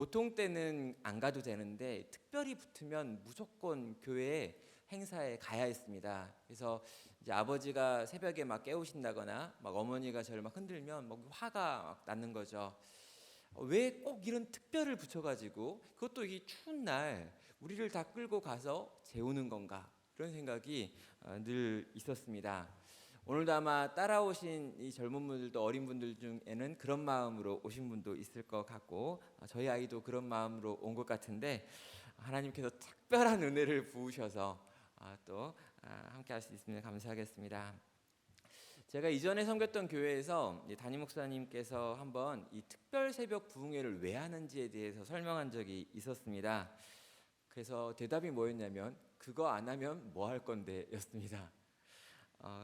보통 때는 안 가도 되는데 특별히 붙으면 무조건 교회 행사에 가야 했습니다. 그래서 이제 아버지가 새벽에 막 깨우신다거나 막 어머니가 저를 막 흔들면 막 화가 막 나는 거죠. 왜 꼭 이런 특별을 붙여가지고 그것도 이 추운 날 우리를 다 끌고 가서 재우는 건가, 그런 생각이 늘 있었습니다. 오늘도 아마 따라오신 이 젊은 분들도 어린 분들 중에는 그런 마음으로 오신 분도 있을 것 같고, 저희 아이도 그런 마음으로 온 것 같은데, 하나님께서 특별한 은혜를 부으셔서 또 함께 할 수 있으면 감사하겠습니다. 제가 이전에 섬겼던 교회에서 담임 목사님께서 한번 이 특별 새벽 부흥회를 왜 하는지에 대해서 설명한 적이 있었습니다. 그래서 대답이 뭐였냐면, 그거 안 하면 뭐 할 건데 였습니다.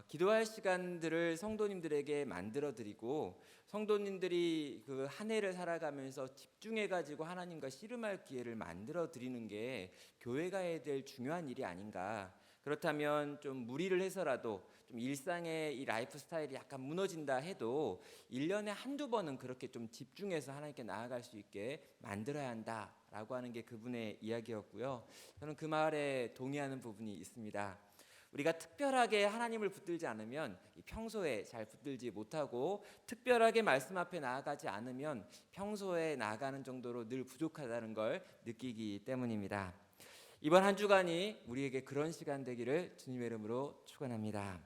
기도할 시간들을 성도님들에게 만들어 드리고, 성도님들이 그 한 해를 살아가면서 집중해 가지고 하나님과 씨름할 기회를 만들어 드리는 게 교회가 해야 될 중요한 일이 아닌가. 그렇다면 좀 무리를 해서라도 좀 일상의 이 라이프 스타일이 약간 무너진다 해도 1년에 한두 번은 그렇게 좀 집중해서 하나님께 나아갈 수 있게 만들어야 한다라고 하는 게 그분의 이야기였고요. 저는 그 말에 동의하는 부분이 있습니다. 우리가 특별하게 하나님을 붙들지 않으면 평소에 잘 붙들지 못하고, 특별하게 말씀 앞에 나아가지 않으면 평소에 나아가는 정도로 늘 부족하다는 걸 느끼기 때문입니다. 이번 한 주간이 우리에게 그런 시간 되기를 주님의 이름으로 축원합니다.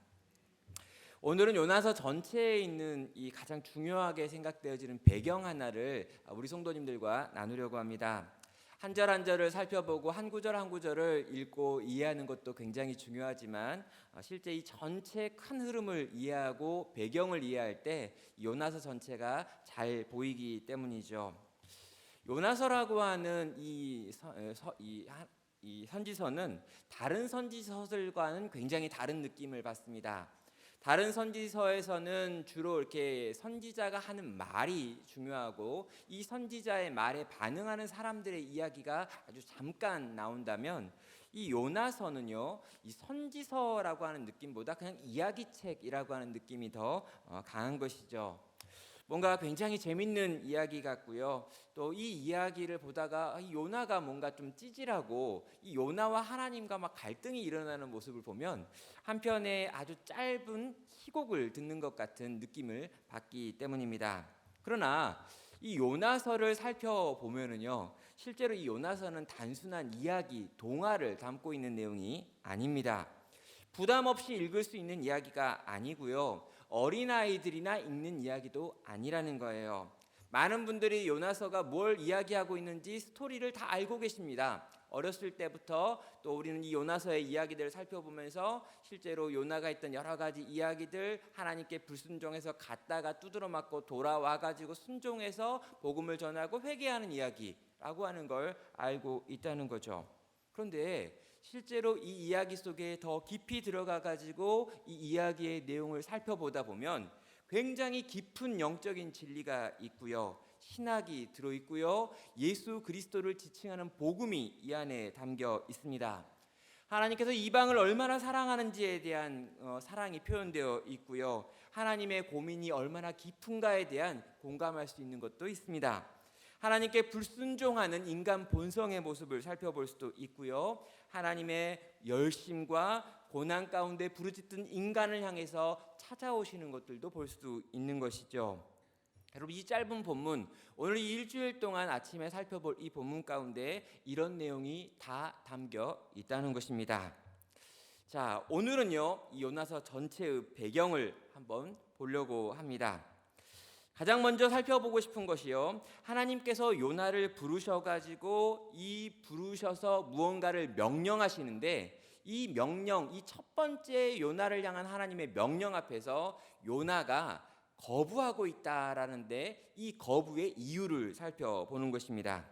오늘은 요나서 전체에 있는 이 가장 중요하게 생각되어지는 배경 하나를 우리 성도님들과 나누려고 합니다. 한 절 한 절을 살펴보고 한 구절 한 구절을 읽고 이해하는 것도 굉장히 중요하지만, 실제 이 전체 큰 흐름을 이해하고 배경을 이해할 때 요나서 전체가 잘 보이기 때문이죠. 요나서라고 하는 이 선지서는 다른 선지서들과는 굉장히 다른 느낌을 받습니다. 다른 선지서에서는 주로 이렇게 선지자가 하는 말이 중요하고, 이 선지자의 말에 반응하는 사람들의 이야기가 아주 잠깐 나온다면, 이 요나서는요, 이 선지서라고 하는 느낌보다 그냥 이야기책이라고 하는 느낌이 더 강한 것이죠. 뭔가 굉장히 재밌는 이야기 같고요. 또 이 이야기를 보다가 이 요나가 뭔가 좀 찌질하고, 이 요나와 하나님과 막 갈등이 일어나는 모습을 보면 한편에 아주 짧은 희곡을 듣는 것 같은 느낌을 받기 때문입니다. 그러나 이 요나서를 살펴보면은요, 실제로 이 요나서는 단순한 이야기, 동화를 담고 있는 내용이 아닙니다. 부담 없이 읽을 수 있는 이야기가 아니고요, 어린아이들이나 읽는 이야기도 아니라는 거예요. 많은 분들이 요나서가 뭘 이야기하고 있는지 스토리를 다 알고 계십니다. 어렸을 때부터 또 우리는 이 요나서의 이야기들을 살펴보면서 실제로 요나가 했던 여러 가지 이야기들, 하나님께 불순종해서 갔다가 두드러 맞고 돌아와가지고 순종해서 복음을 전하고 회개하는 이야기라고 하는 걸 알고 있다는 거죠. 그런데 실제로 이 이야기 속에 더 깊이 들어가 가지고 이 이야기의 내용을 살펴보다 보면 굉장히 깊은 영적인 진리가 있고요, 신학이 들어있고요, 예수 그리스도를 지칭하는 복음이 이 안에 담겨 있습니다. 하나님께서 이방을 얼마나 사랑하는지에 대한 사랑이 표현되어 있고요, 하나님의 고민이 얼마나 깊은가에 대한 공감할 수 있는 것도 있습니다. 하나님께 불순종하는 인간 본성의 모습을 살펴볼 수도 있고요, 하나님의 열심과 고난 가운데 부르짖던 인간을 향해서 찾아오시는 것들도 볼 수 있는 것이죠. 여러분, 이 짧은 본문, 오늘 이 일주일 동안 아침에 살펴볼 이 본문 가운데 이런 내용이 다 담겨 있다는 것입니다. 자, 오늘은요, 이 요나서 전체의 배경을 한번 보려고 합니다. 가장 먼저 살펴보고 싶은 것이요, 하나님께서 요나를 부르셔가지고 부르셔서 무언가를 명령하시는데, 이 명령, 이 첫 번째 요나를 향한 하나님의 명령 앞에서 요나가 거부하고 있다라는데, 이 거부의 이유를 살펴보는 것입니다.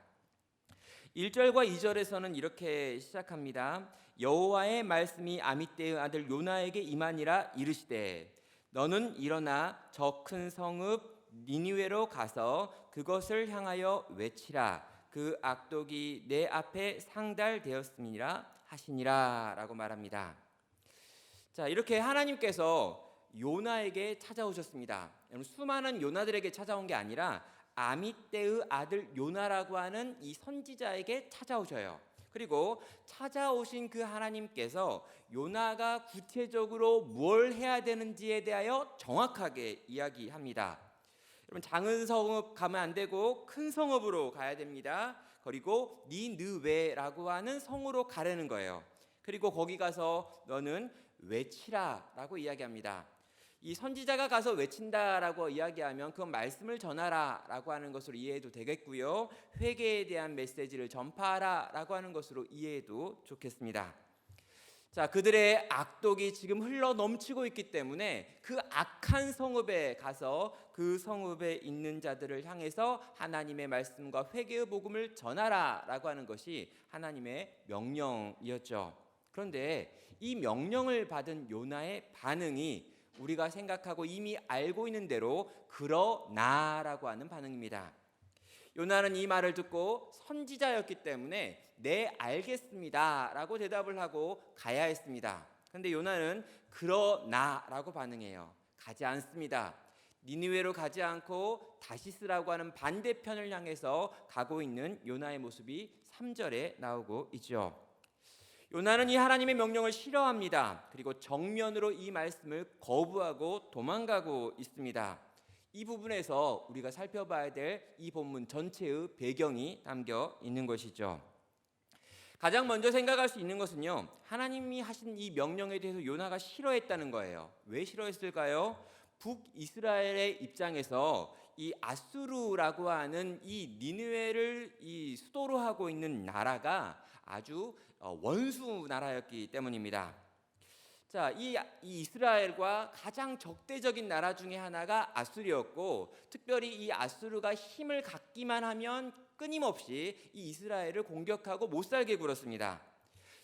1절과 2절에서는 이렇게 시작합니다. 여호와의 말씀이 아미떼의 아들 요나에게 임하니라 이르시되, 너는 일어나 저 큰 성읍 니느웨로 가서 그것을 향하여 외치라. 그 악독이 내 앞에 상달되었음이라 하시니라 라고 말합니다. 자, 이렇게 하나님께서 요나에게 찾아오셨습니다. 수많은 요나들에게 찾아온 게 아니라 아미떼의 아들 요나라고 하는 이 선지자에게 찾아오셔요. 그리고 찾아오신 그 하나님께서 요나가 구체적으로 뭘 해야 되는지에 대하여 정확하게 이야기합니다. 여러분, 작은 성읍 가면 안 되고 큰 성읍으로 가야 됩니다. 그리고 니느웨라고 하는 성으로 가려는 거예요. 그리고 거기 가서 너는 외치라라고 이야기합니다. 이 선지자가 가서 외친다라고 이야기하면 그 말씀을 전하라라고 하는 것으로 이해해도 되겠고요. 회개에 대한 메시지를 전파하라라고 하는 것으로 이해해도 좋겠습니다. 자, 그들의 악독이 지금 흘러 넘치고 있기 때문에 그 악한 성읍에 가서 그 성읍에 있는 자들을 향해서 하나님의 말씀과 회개의 복음을 전하라라고 하는 것이 하나님의 명령이었죠. 그런데 이 명령을 받은 요나의 반응이 우리가 생각하고 이미 알고 있는 대로 그러나라고 하는 반응입니다. 요나는 이 말을 듣고 선지자였기 때문에 네, 알겠습니다 라고 대답을 하고 가야 했습니다. 그런데 요나는 그러나라고 반응해요. 가지 않습니다. 니느웨로 가지 않고 다시스라고 하는 반대편을 향해서 가고 있는 요나의 모습이 3절에 나오고 있죠. 요나는 이 하나님의 명령을 싫어합니다. 그리고 정면으로 이 말씀을 거부하고 도망가고 있습니다. 이 부분에서 우리가 살펴봐야 될 이 본문 전체의 배경이 담겨 있는 것이죠. 가장 먼저 생각할 수 있는 것은요, 하나님이 하신 이 명령에 대해서 요나가 싫어했다는 거예요. 왜 싫어했을까요? 북이스라엘의 입장에서 이 아수르라고 하는 이 니느웨를 이 수도로 하고 있는 나라가 아주 원수 나라였기 때문입니다. 자, 이 이스라엘과 가장 적대적인 나라 중에 하나가 아수르였고, 특별히 이 아수르가 힘을 갖기만 하면 끊임없이 이 이스라엘을 공격하고 못 살게 굴었습니다.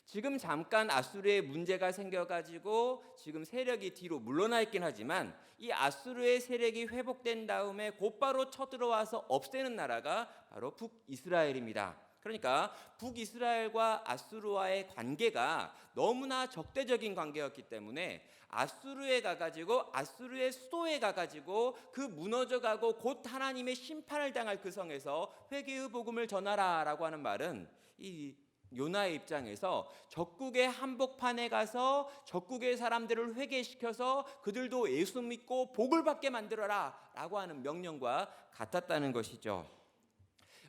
지금 잠깐 아수르에 문제가 생겨가지고 지금 세력이 뒤로 물러나 있긴 하지만 이 아수르의 세력이 회복된 다음에 곧바로 쳐들어와서 없애는 나라가 바로 북이스라엘입니다. 그러니까 북이스라엘과 아수르와의 관계가 너무나 적대적인 관계였기 때문에 아수르에 가가지고 아수르의 수도에 가가지고 그 무너져가고 곧 하나님의 심판을 당할 그 성에서 회개의 복음을 전하라라고 하는 말은 이 요나의 입장에서 적국의 한복판에 가서 적국의 사람들을 회개시켜서 그들도 예수 믿고 복을 받게 만들어라 라고 하는 명령과 같았다는 것이죠.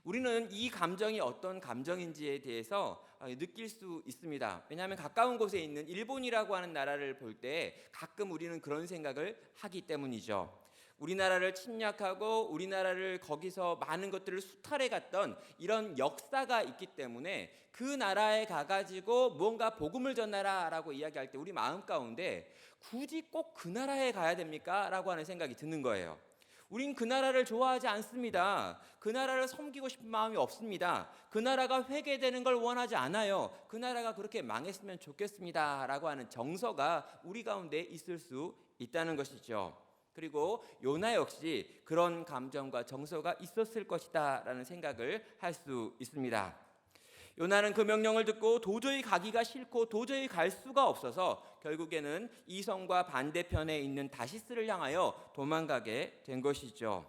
우리는 이 감정이 어떤 감정인지에 대해서 느낄 수 있습니다. 왜냐하면 가까운 곳에 있는 일본이라고 하는 나라를 볼 때 가끔 우리는 그런 생각을 하기 때문이죠. 우리나라를 침략하고 우리나라를 거기서 많은 것들을 수탈해 갔던 이런 역사가 있기 때문에 그 나라에 가가지고 무언가 복음을 전하라라고 이야기할 때 우리 마음 가운데 굳이 꼭 그 나라에 가야 됩니까? 라고 하는 생각이 드는 거예요. 우린 그 나라를 좋아하지 않습니다. 그 나라를 섬기고 싶은 마음이 없습니다. 그 나라가 회개되는 걸 원하지 않아요. 그 나라가 그렇게 망했으면 좋겠습니다 라고 하는 정서가 우리 가운데 있을 수 있다는 것이죠. 그리고 요나 역시 그런 감정과 정서가 있었을 것이다 라는 생각을 할 수 있습니다. 요나는 그 명령을 듣고 도저히 가기가 싫고 도저히 갈 수가 없어서 결국에는 이 성과 반대편에 있는 다시스를 향하여 도망가게 된 것이죠.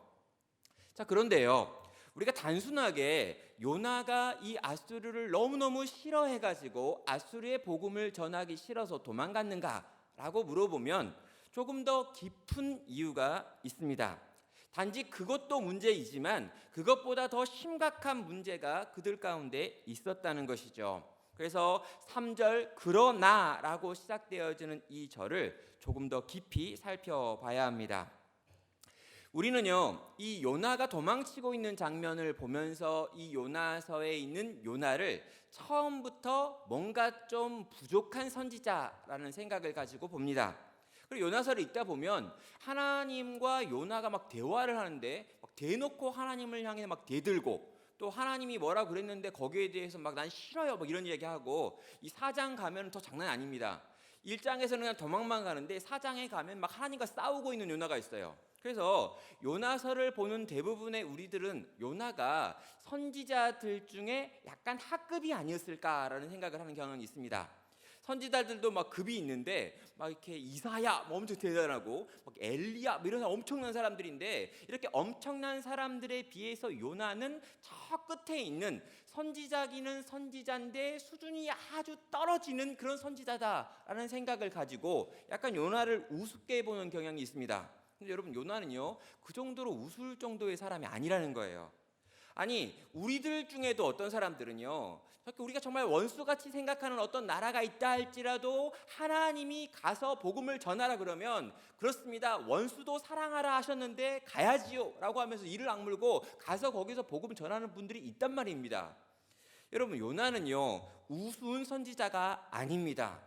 자, 그런데요, 우리가 단순하게 요나가 이 아수르를 너무너무 싫어해가지고 아수르의 복음을 전하기 싫어서 도망갔는가라고 물어보면 조금 더 깊은 이유가 있습니다. 단지 그것도 문제이지만 그것보다 더 심각한 문제가 그들 가운데 있었다는 것이죠. 그래서 3절 그러나라고 시작되어지는 이 절을 조금 더 깊이 살펴봐야 합니다. 우리는요, 이 요나가 도망치고 있는 장면을 보면서 이 요나서에 있는 요나를 처음부터 뭔가 좀 부족한 선지자라는 생각을 가지고 봅니다. 그리고 요나서를 읽다 보면 하나님과 요나가 막 대화를 하는데 막 대놓고 하나님을 향해 막 대들고, 또 하나님이 뭐라 그랬는데 거기에 대해서 막 난 싫어요 막 이런 얘기하고, 이 4장 가면 더 장난 아닙니다. 1장에서는 그냥 도망만 가는데 4장에 가면 막 하나님과 싸우고 있는 요나가 있어요. 그래서 요나서를 보는 대부분의 우리들은 요나가 선지자들 중에 약간 하급이 아니었을까라는 생각을 하는 경향이 있습니다. 선지자들도 막 급이 있는데 막 이렇게 이사야 뭐 엄청 대단하고 막 엘리야 뭐 이런 엄청난 사람들인데, 이렇게 엄청난 사람들에 비해서 요나는 저 끝에 있는 선지자기는 선지자인데 수준이 아주 떨어지는 그런 선지자다라는 생각을 가지고 약간 요나를 우습게 보는 경향이 있습니다. 근데 여러분, 요나는요 그 정도로 웃을 정도의 사람이 아니라는 거예요. 아니, 우리들 중에도 어떤 사람들은요, 우리가 정말 원수같이 생각하는 어떤 나라가 있다 할지라도 하나님이 가서 복음을 전하라 그러면 그렇습니다, 원수도 사랑하라 하셨는데 가야지요 라고 하면서 이를 악물고 가서 거기서 복음 전하는 분들이 있단 말입니다. 여러분, 요나는요 우스운 선지자가 아닙니다.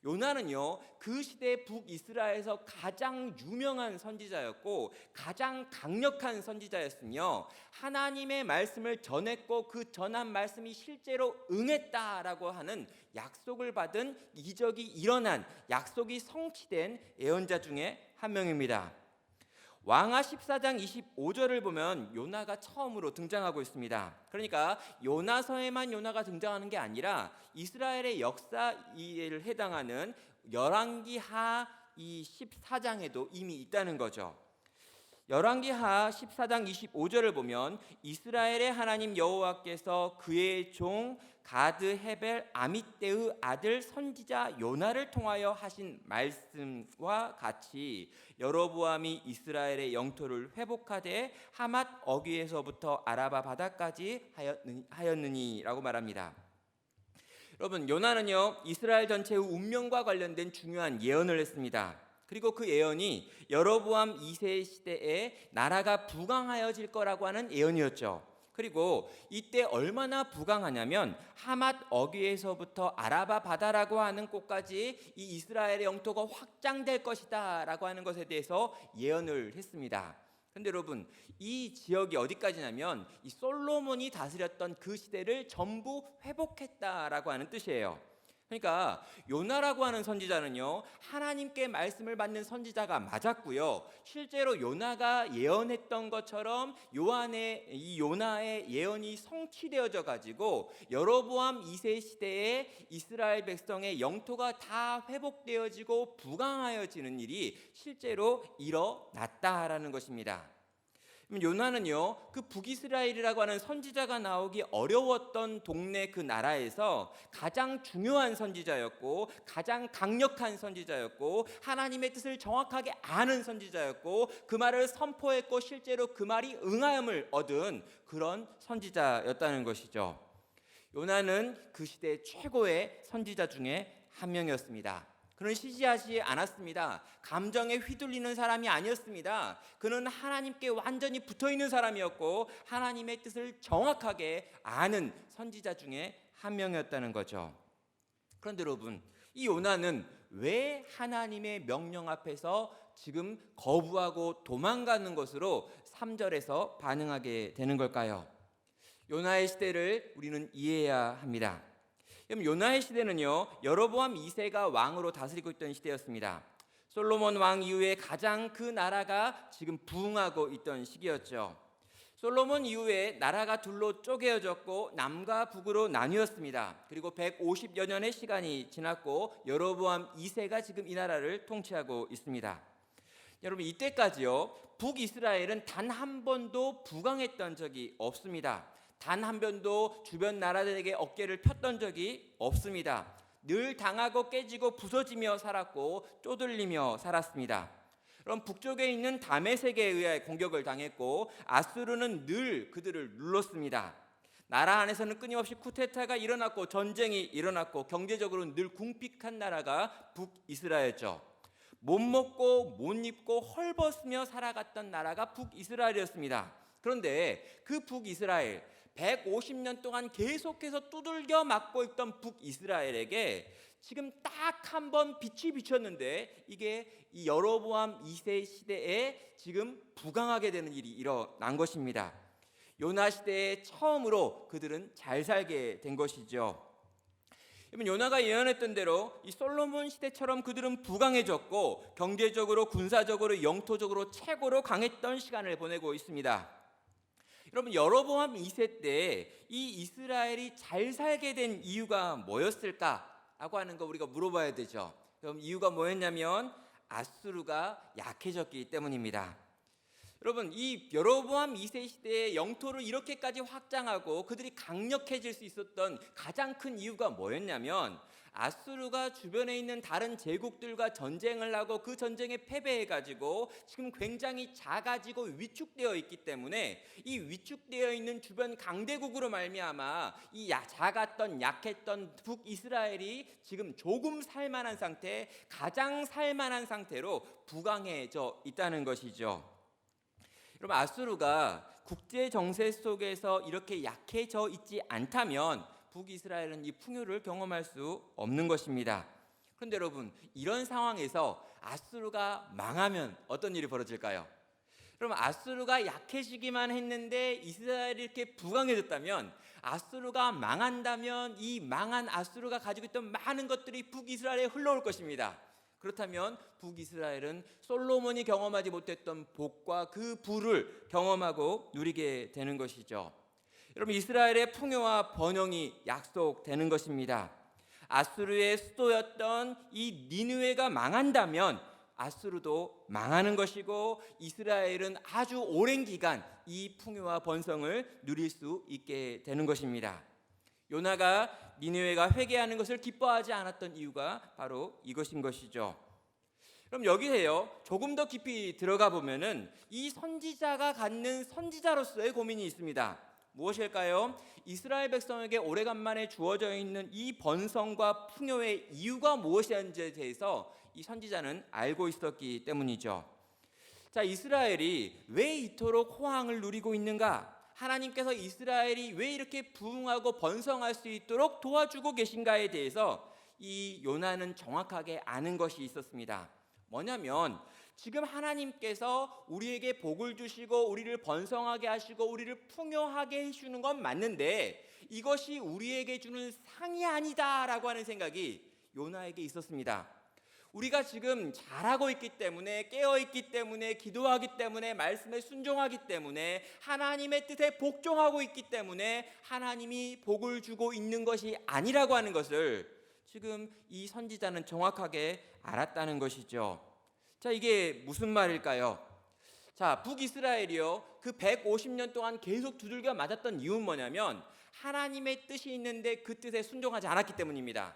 요나는요 그 시대 북이스라엘에서 가장 유명한 선지자였고 가장 강력한 선지자였으며 하나님의 말씀을 전했고 그 전한 말씀이 실제로 응했다라고 하는 약속을 받은, 이적이 일어난, 약속이 성취된 예언자 중에 한 명입니다. 왕하 14장 25절을 보면 요나가 처음으로 등장하고 있습니다. 그러니까 요나서에만 요나가 등장하는 게 아니라 이스라엘의 역사에 해당하는 열왕기하 이 14장에도 이미 있다는 거죠. 열왕기하 14장 25절을 보면 이스라엘의 하나님 여호와께서 그의 종 가드 헤벨 아미떼의 아들 선지자 요나를 통하여 하신 말씀과 같이 여로보암이 이스라엘의 영토를 회복하되 하맛 어귀에서부터 아라바 바다까지 하였느니라고 말합니다. 여러분, 요나는요 이스라엘 전체의 운명과 관련된 중요한 예언을 했습니다. 그리고 그 예언이 여로보암 2세 시대에 나라가 부강하여질 거라고 하는 예언이었죠. 그리고 이때 얼마나 부강하냐면 하맛 어귀에서부터 아라바 바다라고 하는 곳까지 이 이스라엘의 영토가 확장될 것이다 라고 하는 것에 대해서 예언을 했습니다. 근데 여러분, 이 지역이 어디까지냐면 이 솔로몬이 다스렸던 그 시대를 전부 회복했다라고 하는 뜻이에요. 그러니까 요나라고 하는 선지자는요 하나님께 말씀을 받는 선지자가 맞았고요, 실제로 요나가 예언했던 것처럼 이 요나의 예언이 성취되어져 가지고 여로보암 2세 시대에 이스라엘 백성의 영토가 다 회복되어지고 부강하여지는 일이 실제로 일어났다라는 것입니다. 요나는요 그 북이스라엘이라고 하는 선지자가 나오기 어려웠던 동네 그 나라에서 가장 중요한 선지자였고 가장 강력한 선지자였고 하나님의 뜻을 정확하게 아는 선지자였고 그 말을 선포했고 실제로 그 말이 응함을 얻은 그런 선지자였다는 것이죠. 요나는 그 시대 최고의 선지자 중에 한 명이었습니다. 그는 시시하지 않았습니다. 감정에 휘둘리는 사람이 아니었습니다. 그는 하나님께 완전히 붙어있는 사람이었고 하나님의 뜻을 정확하게 아는 선지자 중에 한 명이었다는 거죠. 그런데 여러분, 이 요나는 왜 하나님의 명령 앞에서 지금 거부하고 도망가는 것으로 3절에서 반응하게 되는 걸까요? 요나의 시대를 우리는 이해해야 합니다. 그럼 요나의 시대는요 여로보암 2세가 왕으로 다스리고 있던 시대였습니다. 솔로몬 왕 이후에 가장 그 나라가 지금 부흥하고 있던 시기였죠. 솔로몬 이후에 나라가 둘로 쪼개어졌고 남과 북으로 나뉘었습니다. 그리고 150여 년의 시간이 지났고 여로보암 2세가 지금 이 나라를 통치하고 있습니다. 여러분, 이때까지요 북이스라엘은 단 한 번도 부강했던 적이 없습니다. 단 한 번도 주변 나라들에게 어깨를 폈던 적이 없습니다. 늘 당하고 깨지고 부서지며 살았고 쪼들리며 살았습니다. 그럼 북쪽에 있는 다메섹에 의해 공격을 당했고 아수르는 늘 그들을 눌렀습니다. 나라 안에서는 끊임없이 쿠데타가 일어났고 전쟁이 일어났고 경제적으로는 늘 궁핍한 나라가 북이스라엘이었죠. 못 먹고 못 입고 헐벗으며 살아갔던 나라가 북이스라엘이었습니다. 그런데 그 북이스라엘 150년 동안 계속해서 두들겨 맞고 있던 북이스라엘에게 지금 딱 한 번 빛이 비쳤는데 이게 이 여로보암 2세 시대에 지금 부강하게 되는 일이 일어난 것입니다. 요나 시대에 처음으로 그들은 잘 살게 된 것이죠. 요나가 예언했던 대로 이 솔로몬 시대처럼 그들은 부강해졌고 경제적으로, 군사적으로, 영토적으로 최고로 강했던 시간을 보내고 있습니다. 여러분, 여로보암 2세 때 이 이스라엘이 잘 살게 된 이유가 뭐였을까? 라고 하는 거 우리가 물어봐야 되죠. 그럼 이유가 뭐였냐면 아수르가 약해졌기 때문입니다. 여러분, 이 여로보암 2세 시대의 영토를 이렇게까지 확장하고 그들이 강력해질 수 있었던 가장 큰 이유가 뭐였냐면 아수르가 주변에 있는 다른 제국들과 전쟁을 하고 그 전쟁에 패배해가지고 지금 굉장히 작아지고 위축되어 있기 때문에 이 위축되어 있는 주변 강대국으로 말미암아 이 작았던 약했던 북이스라엘이 지금 조금 살만한 상태, 가장 살만한 상태로 부강해져 있다는 것이죠. 여러분, 아수르가 국제 정세 속에서 이렇게 약해져 있지 않다면 북이스라엘은 이 풍요를 경험할 수 없는 것입니다. 그런데 여러분, 이런 상황에서 아수르가 망하면 어떤 일이 벌어질까요? 그럼 아수르가 약해지기만 했는데 이스라엘이 이렇게 부강해졌다면, 아수르가 망한다면 이 망한 아수르가 가지고 있던 많은 것들이 북이스라엘에 흘러올 것입니다. 그렇다면 북이스라엘은 솔로몬이 경험하지 못했던 복과 그 부를 경험하고 누리게 되는 것이죠. 여러분, 이스라엘의 풍요와 번영이 약속되는 것입니다. 아수르의 수도였던 이 니느웨가 망한다면 아수르도 망하는 것이고 이스라엘은 아주 오랜 기간 이 풍요와 번성을 누릴 수 있게 되는 것입니다. 요나가 니느웨가 회개하는 것을 기뻐하지 않았던 이유가 바로 이것인 것이죠. 그럼 여기에요, 조금 더 깊이 들어가 보면은 이 선지자가 갖는 선지자로서의 고민이 있습니다. 무엇일까요? 이스라엘 백성에게 오래간만에 주어져 있는 이 번성과 풍요의 이유가 무엇이었는지에 대해서 이 선지자는 알고 있었기 때문이죠. 자, 이스라엘이 왜 이토록 호황을 누리고 있는가? 하나님께서 이스라엘이 왜 이렇게 부흥하고 번성할 수 있도록 도와주고 계신가에 대해서 이 요나는 정확하게 아는 것이 있었습니다. 뭐냐면 지금 하나님께서 우리에게 복을 주시고 우리를 번성하게 하시고 우리를 풍요하게 해주는 건 맞는데 이것이 우리에게 주는 상이 아니다라고 하는 생각이 요나에게 있었습니다. 우리가 지금 잘하고 있기 때문에, 깨어있기 때문에, 기도하기 때문에, 말씀에 순종하기 때문에, 하나님의 뜻에 복종하고 있기 때문에 하나님이 복을 주고 있는 것이 아니라고 하는 것을 지금 이 선지자는 정확하게 알았다는 것이죠. 자, 이게 무슨 말일까요? 자, 북이스라엘이요, 그 150년 동안 계속 두들겨 맞았던 이유는 뭐냐면 하나님의 뜻이 있는데 그 뜻에 순종하지 않았기 때문입니다.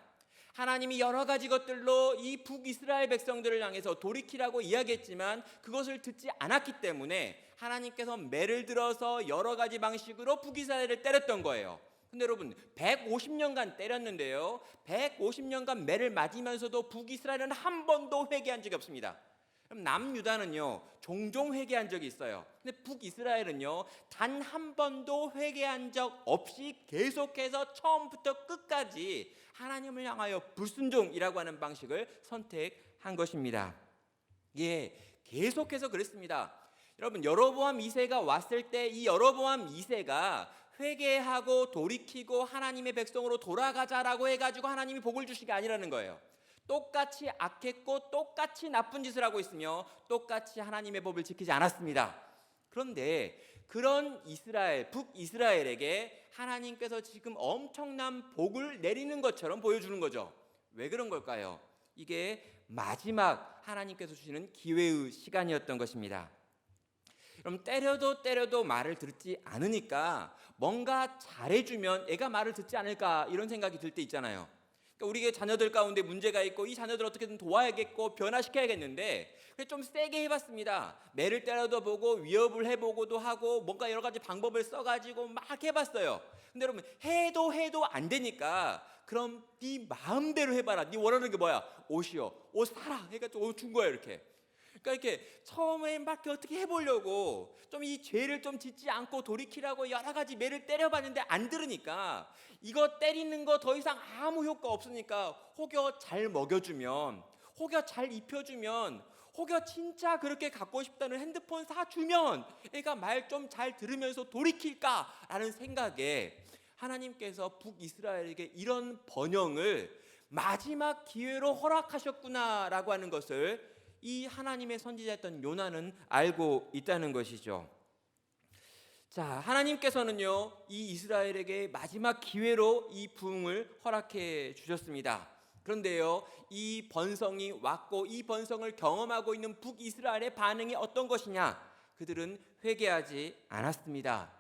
하나님이 여러 가지 것들로 이 북이스라엘 백성들을 향해서 돌이키라고 이야기했지만 그것을 듣지 않았기 때문에 하나님께서 매를 들어서 여러 가지 방식으로 북이스라엘을 때렸던 거예요. 근데 여러분, 150년간 때렸는데요, 150년간 매를 맞으면서도 북이스라엘은 한 번도 회개한 적이 없습니다. 그럼 남유다는요 종종 회개한 적이 있어요. 근데 북이스라엘은요 단 한 번도 회개한 적 없이 계속해서 처음부터 끝까지 하나님을 향하여 불순종이라고 하는 방식을 선택한 것입니다. 예, 계속해서 그랬습니다. 여러분, 여로보암 2세가 왔을 때 이 여로보암 2세가 회개하고 돌이키고 하나님의 백성으로 돌아가자라고 해가지고 하나님이 복을 주시기 아니라는 거예요. 똑같이 악했고 똑같이 나쁜 짓을 하고 있으며 똑같이 하나님의 법을 지키지 않았습니다. 그런데 그런 이스라엘, 북이스라엘에게 하나님께서 지금 엄청난 복을 내리는 것처럼 보여주는 거죠. 왜 그런 걸까요? 이게 마지막 하나님께서 주시는 기회의 시간이었던 것입니다. 그럼 때려도 말을 듣지 않으니까 뭔가 잘해주면 애가 말을 듣지 않을까 이런 생각이 들 때 있잖아요. 그러니까 우리의 자녀들 가운데 문제가 있고 이 자녀들 어떻게든 도와야겠고 변화시켜야겠는데 좀 세게 해봤습니다. 매를 때려도 보고 위협을 해보고도 하고 뭔가 여러 가지 방법을 써가지고 막 해봤어요. 근데 여러분, 해도 안 되니까 그럼 네 마음대로 해봐라. 네 원하는 게 뭐야? 옷이요. 옷 사라. 해가지고 옷 준 거예요, 이렇게. 그러니까 이렇게 처음에 막 어떻게 해보려고 좀 이 죄를 좀 짓지 않고 돌이키라고 여러 가지 매를 때려봤는데 안 들으니까 이거 때리는 거 더 이상 아무 효과 없으니까 혹여 잘 먹여주면, 혹여 잘 입혀주면, 혹여 진짜 그렇게 갖고 싶다는 핸드폰 사주면 애가 말 좀 잘 들으면서 돌이킬까라는 생각에 하나님께서 북이스라엘에게 이런 번영을 마지막 기회로 허락하셨구나라고 하는 것을 이 하나님의 선지자였던 요나는 알고 있다는 것이죠. 자, 하나님께서는요 이 이스라엘에게 마지막 기회로 이 부흥을 허락해 주셨습니다. 그런데요, 이 번성이 왔고 이 번성을 경험하고 있는 북이스라엘의 반응이 어떤 것이냐? 그들은 회개하지 않았습니다.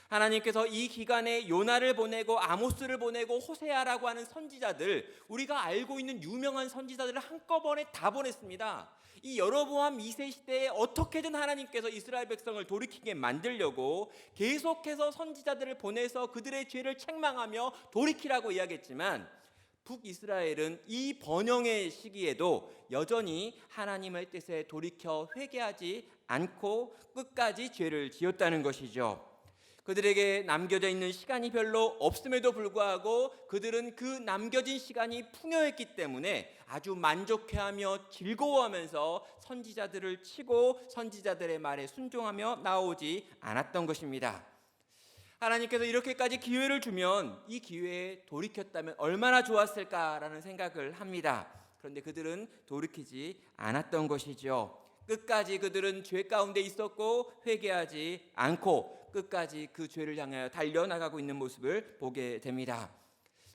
하나님께서 이 기간에 요나를 보내고 아모스를 보내고 호세아라고 하는 선지자들, 우리가 알고 있는 유명한 선지자들을 한꺼번에 다 보냈습니다. 이 여로보암 2세 시대에 어떻게든 하나님께서 이스라엘 백성을 돌이키게 만들려고 계속해서 선지자들을 보내서 그들의 죄를 책망하며 돌이키라고 이야기했지만, 북이스라엘은 이 번영의 시기에도 여전히 하나님의 뜻에 돌이켜 회개하지 않고 끝까지 죄를 지었다는 것이죠. 그들에게 남겨져 있는 시간이 별로 없음에도 불구하고 그들은 그 남겨진 시간이 풍요했기 때문에 아주 만족해하며 즐거워하면서 선지자들을 치고 선지자들의 말에 순종하며 나오지 않았던 것입니다. 하나님께서 이렇게까지 기회를 주면 이 기회에 돌이켰다면 얼마나 좋았을까라는 생각을 합니다. 그런데 그들은 돌이키지 않았던 것이죠. 끝까지 그들은 죄 가운데 있었고 회개하지 않고 끝까지 그 죄를 향하여 달려나가고 있는 모습을 보게 됩니다.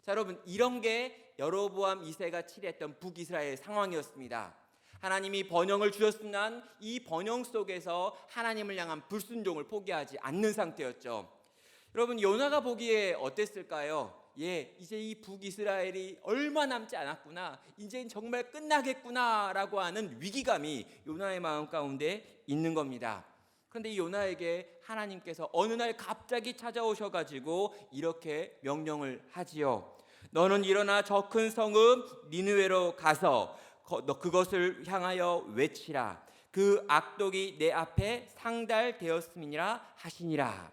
자, 여러분, 이런 게 여로보암 2세가 치리했던 북이스라엘 상황이었습니다. 하나님이 번영을 주셨으나 이 번영 속에서 하나님을 향한 불순종을 포기하지 않는 상태였죠. 여러분, 요나가 보기에 어땠을까요? 이제 이 북이스라엘이 얼마 남지 않았구나, 이제 정말 끝나겠구나 라고 하는 위기감이 요나의 마음 가운데 있는 겁니다. 그런데 이 요나에게 하나님께서 어느 날 갑자기 찾아오셔가지고 이렇게 명령을 하지요. 너는 일어나 저 큰 성읍 니느웨로 가서 그것을 향하여 외치라. 그 악독이 내 앞에 상달되었음이니라 하시니라.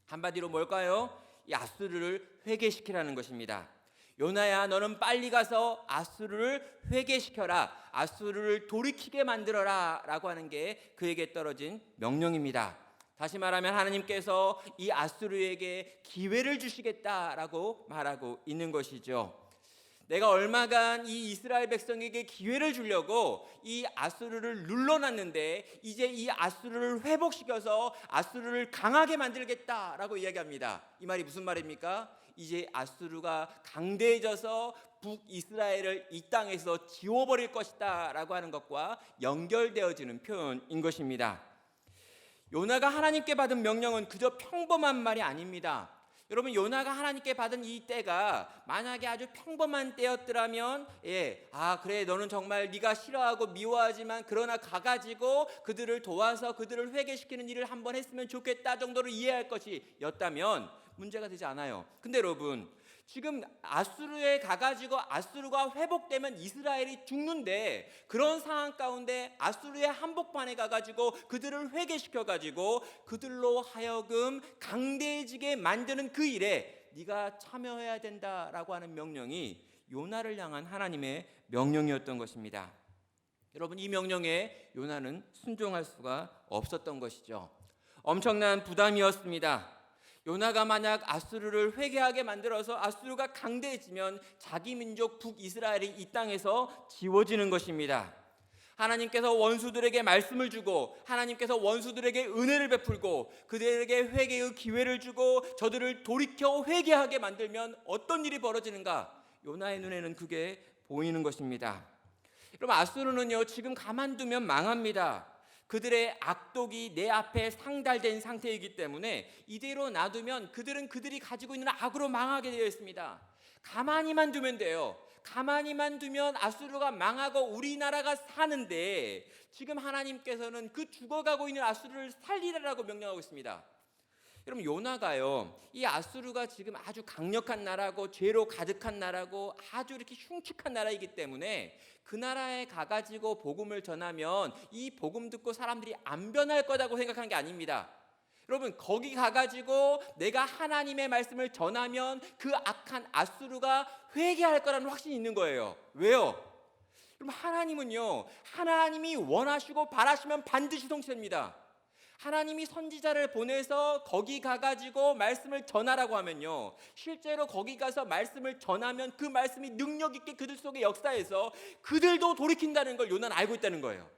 한마디로 뭘까요? 이 아수르를 회개시키라는 것입니다. 요나야, 너는 빨리 가서 아수르를 회개시켜라. 아수르를 돌이키게 만들어라 라고 하는 게 그에게 떨어진 명령입니다. 다시 말하면 하나님께서 이 아수르에게 기회를 주시겠다라고 말하고 있는 것이죠. 내가 얼마간 이 이스라엘 백성에게 기회를 주려고 이 아수르를 눌러놨는데 이제 이 아수르를 회복시켜서 아수르를 강하게 만들겠다라고 이야기합니다. 이 말이 무슨 말입니까? 이제 아수르가 강대해져서 북이스라엘을 이 땅에서 지워버릴 것이다 라고 하는 것과 연결되어지는 표현인 것입니다. 요나가 하나님께 받은 명령은 그저 평범한 말이 아닙니다. 여러분, 요나가 하나님께 받은 이 때가 만약에 아주 평범한 때였더라면 그래, 너는 정말 네가 싫어하고 미워하지만 그러나 가가지고 그들을 도와서 그들을 회개시키는 일을 한번 했으면 좋겠다 정도로 이해할 것이었다면 문제가 되지 않아요. 근데 여러분, 지금 아수르에 가가지고 아수르가 회복되면 이스라엘이 죽는데, 그런 상황 가운데 아수르의 한복판에 가가지고 그들을 회개시켜가지고 그들로 하여금 강대해지게 만드는 그 일에 네가 참여해야 된다라고 하는 명령이 요나를 향한 하나님의 명령이었던 것입니다. 여러분, 이 명령에 요나는 순종할 수가 없었던 것이죠. 엄청난 부담이었습니다. 요나가 만약 아수르를 회개하게 만들어서 아수르가 강대해지면 자기 민족 북이스라엘이 이 땅에서 지워지는 것입니다. 하나님께서 원수들에게 말씀을 주고 하나님께서 원수들에게 은혜를 베풀고 그들에게 회개의 기회를 주고 저들을 돌이켜 회개하게 만들면 어떤 일이 벌어지는가? 요나의 눈에는 그게 보이는 것입니다. 여러분, 아수르는요, 지금 가만두면 망합니다. 그들의 악독이 내 앞에 상달된 상태이기 때문에 이대로 놔두면 그들은 그들이 가지고 있는 악으로 망하게 되어 있습니다. 가만히만 두면 돼요. 가만히만 두면 아수르가 망하고 우리나라가 사는데, 지금 하나님께서는 그 죽어가고 있는 아수르를 살리라고 명령하고 있습니다. 여러분, 요나가요, 이 아수르가 지금 아주 강력한 나라고 죄로 가득한 나라고 아주 이렇게 흉측한 나라이기 때문에 그 나라에 가가지고 복음을 전하면 이 복음 듣고 사람들이 안 변할 거라고 생각한 게 아닙니다. 여러분, 거기 가가지고 내가 하나님의 말씀을 전하면 그 악한 아수르가 회개할 거라는 확신이 있는 거예요. 왜요? 여러분, 하나님은요, 하나님이 원하시고 바라시면 반드시 성취됩니다. 하나님이 선지자를 보내서 거기 가가지고 말씀을 전하라고 하면요, 실제로 거기 가서 말씀을 전하면 그 말씀이 능력 있게 그들 속에 역사해서 그들도 돌이킨다는 걸 요나는 알고 있다는 거예요.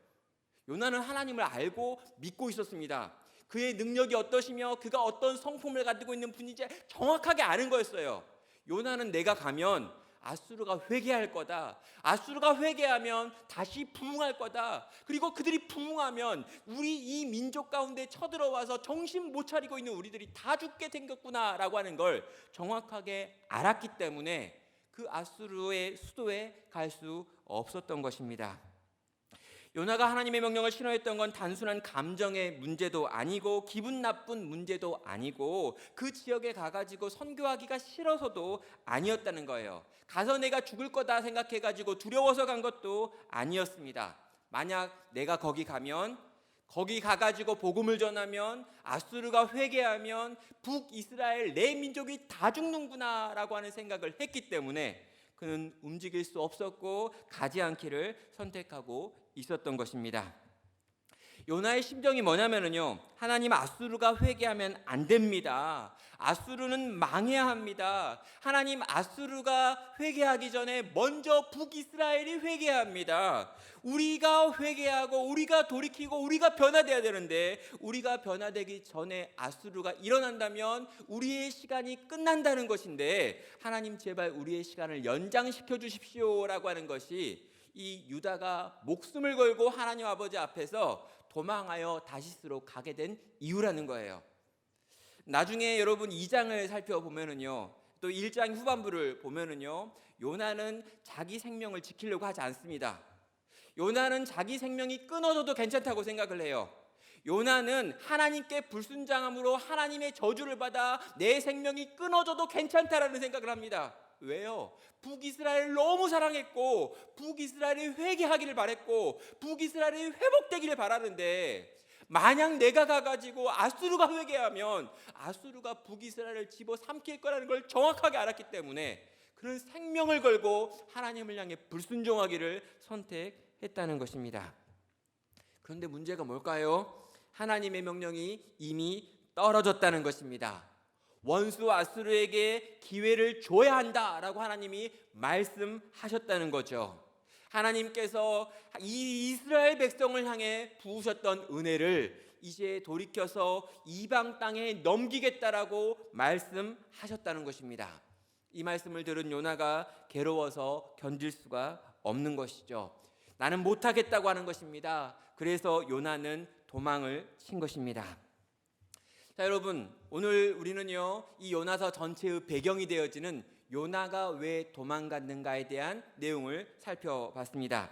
요나는 하나님을 알고 믿고 있었습니다. 그의 능력이 어떠시며 그가 어떤 성품을 가지고 있는 분인지 정확하게 아는 거였어요. 요나는 내가 가면 아수르가 회개할 거다. 아수르가 회개하면 다시 부흥할 거다. 그리고 그들이 부흥하면 우리 이 민족 가운데 쳐들어와서 정신 못 차리고 있는 우리들이 다 죽게 생겼구나라고 하는 걸 정확하게 알았기 때문에 그 아수르의 수도에 갈 수 없었던 것입니다. 요나가 하나님의 명령을 싫어했던 건 단순한 감정의 문제도 아니고 기분 나쁜 문제도 아니고 그 지역에 가가지고 선교하기가 싫어서도 아니었다는 거예요. 가서 내가 죽을 거다 생각해가지고 두려워서 간 것도 아니었습니다. 만약 내가 거기 가면, 거기 가가지고 복음을 전하면, 아수르가 회개하면 북이스라엘 내 민족이 다 죽는구나 라고 하는 생각을 했기 때문에 그는 움직일 수 없었고 가지 않기를 선택하고 있었던 것입니다. 요나의 심정이 뭐냐면요, 하나님, 아수르가 회개하면 안 됩니다. 아수르는 망해야 합니다. 하나님, 아수르가 회개하기 전에 먼저 북이스라엘이 회개해야 합니다. 우리가 회개하고 우리가 돌이키고 우리가 변화돼야 되는데 우리가 변화되기 전에 아수르가 일어난다면 우리의 시간이 끝난다는 것인데 하나님, 제발 우리의 시간을 연장시켜 주십시오라고 하는 것이 이 유다가 목숨을 걸고 하나님 아버지 앞에서 도망하여 다시스로 가게 된 이유라는 거예요. 나중에 여러분 2장을 살펴보면은요, 또 1장 후반부를 보면은요, 요나는 자기 생명을 지키려고 하지 않습니다. 요나는 자기 생명이 끊어져도 괜찮다고 생각을 해요. 요나는 하나님께 불순종함으로 하나님의 저주를 받아 내 생명이 끊어져도 괜찮다라는 생각을 합니다. 왜요? 북이스라엘을 너무 사랑했고 북이스라엘이 회개하기를 바랬고 북이스라엘이 회복되기를 바라는데 만약 내가 가가지고 아수르가 회개하면 아수르가 북이스라엘을 집어삼킬 거라는 걸 정확하게 알았기 때문에 그는 생명을 걸고 하나님을 향해 불순종하기를 선택했다는 것입니다. 그런데 문제가 뭘까요? 하나님의 명령이 이미 떨어졌다는 것입니다. 원수 아수르에게 기회를 줘야 한다라고 하나님이 말씀하셨다는 거죠. 하나님께서 이 이스라엘 백성을 향해 부으셨던 은혜를 이제 돌이켜서 이방 땅에 넘기겠다라고 말씀하셨다는 것입니다. 이 말씀을 들은 요나가 괴로워서 견딜 수가 없는 것이죠. 나는 못하겠다고 하는 것입니다. 그래서 요나는 도망을 친 것입니다. 자, 여러분, 오늘 우리는요, 이 요나서 전체의 배경이 되어지는 요나가 왜 도망갔는가에 대한 내용을 살펴봤습니다.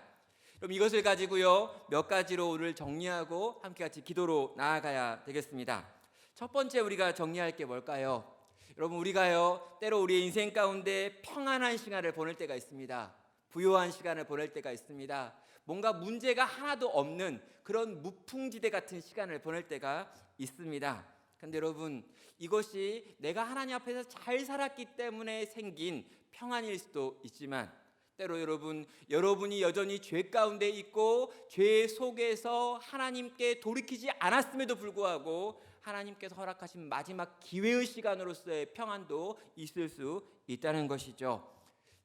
그럼 이것을 가지고요, 몇 가지로 오늘 정리하고 함께 같이 기도로 나아가야 되겠습니다. 첫 번째 우리가 정리할 게 뭘까요? 여러분, 우리가요, 때로 우리의 인생 가운데 평안한 시간을 보낼 때가 있습니다. 부요한 시간을 보낼 때가 있습니다. 뭔가 문제가 하나도 없는 그런 무풍지대 같은 시간을 보낼 때가 있습니다. 근데 여러분, 이것이 내가 하나님 앞에서 잘 살았기 때문에 생긴 평안일 수도 있지만 때로 여러분이 여전히 죄 가운데 있고 죄 속에서 하나님께 돌이키지 않았음에도 불구하고 하나님께서 허락하신 마지막 기회의 시간으로서의 평안도 있을 수 있다는 것이죠.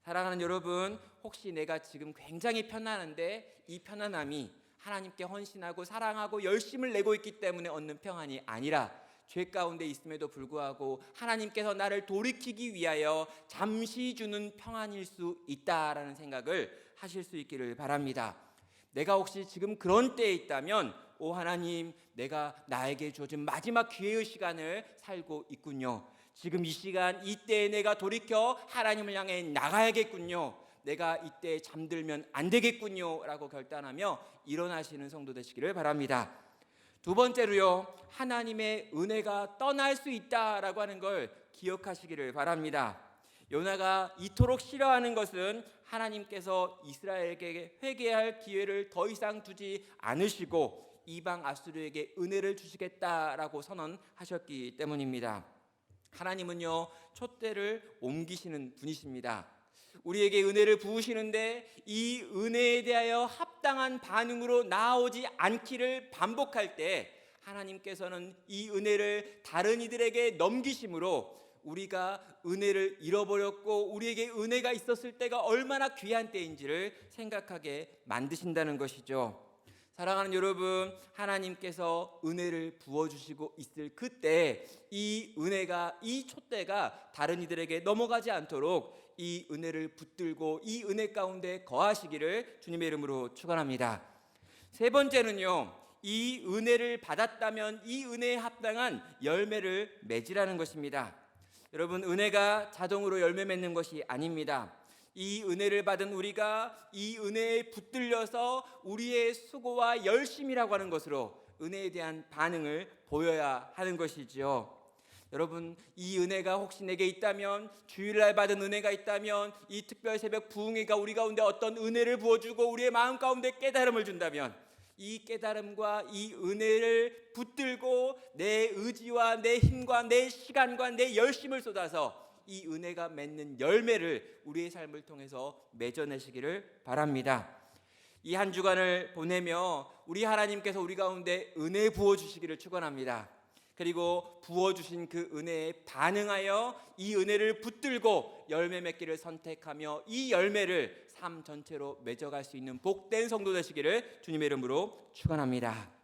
사랑하는 여러분, 혹시 내가 지금 굉장히 편안한데 이 편안함이 하나님께 헌신하고 사랑하고 열심을 내고 있기 때문에 얻는 평안이 아니라 죄 가운데 있음에도 불구하고 하나님께서 나를 돌이키기 위하여 잠시 주는 평안일 수 있다라는 생각을 하실 수 있기를 바랍니다. 내가 혹시 지금 그런 때에 있다면 오 하나님, 내가 나에게 주어진 마지막 기회의 시간을 살고 있군요. 지금 이 시간 이때에 내가 돌이켜 하나님을 향해 나가야겠군요. 내가 이때 잠들면 안 되겠군요 라고 결단하며 일어나시는 성도 되시기를 바랍니다. 두 번째로요, 하나님의 은혜가 떠날 수 있다라고 하는 걸 기억하시기를 바랍니다. 요나가 이토록 싫어하는 것은 하나님께서 이스라엘에게 회개할 기회를 더 이상 두지 않으시고 이방 아수르에게 은혜를 주시겠다라고 선언하셨기 때문입니다. 하나님은요, 촛대를 옮기시는 분이십니다. 우리에게 은혜를 부으시는데 이 은혜에 대하여 합당한 반응으로 나아오지 않기를 반복할 때 하나님께서는 이 은혜를 다른 이들에게 넘기심으로 우리가 은혜를 잃어버렸고 우리에게 은혜가 있었을 때가 얼마나 귀한 때인지를 생각하게 만드신다는 것이죠. 사랑하는 여러분, 하나님께서 은혜를 부어주시고 있을 그때 이 은혜가, 이 촛대가 다른 이들에게 넘어가지 않도록 이 은혜를 붙들고 이 은혜 가운데 거하시기를 주님의 이름으로 축원합니다. 세 번째는요, 이 은혜를 받았다면 이 은혜에 합당한 열매를 맺으라는 것입니다. 여러분, 은혜가 자동으로 열매 맺는 것이 아닙니다. 이 은혜를 받은 우리가 이 은혜에 붙들려서 우리의 수고와 열심이라고 하는 것으로 은혜에 대한 반응을 보여야 하는 것이지요. 여러분, 이 은혜가 혹시 내게 있다면, 주일날 받은 은혜가 있다면, 이 특별 새벽 부흥회가 우리 가운데 어떤 은혜를 부어주고 우리의 마음 가운데 깨달음을 준다면, 이 깨달음과 이 은혜를 붙들고 내 의지와 내 힘과 내 시간과 내 열심을 쏟아서 이 은혜가 맺는 열매를 우리의 삶을 통해서 맺어내시기를 바랍니다. 이 한 주간을 보내며 우리 하나님께서 우리 가운데 은혜 부어주시기를 축원합니다. 그리고 부어주신 그 은혜에 반응하여 이 은혜를 붙들고 열매 맺기를 선택하며 이 열매를 삶 전체로 맺어갈 수 있는 복된 성도 되시기를 주님의 이름으로 축원합니다.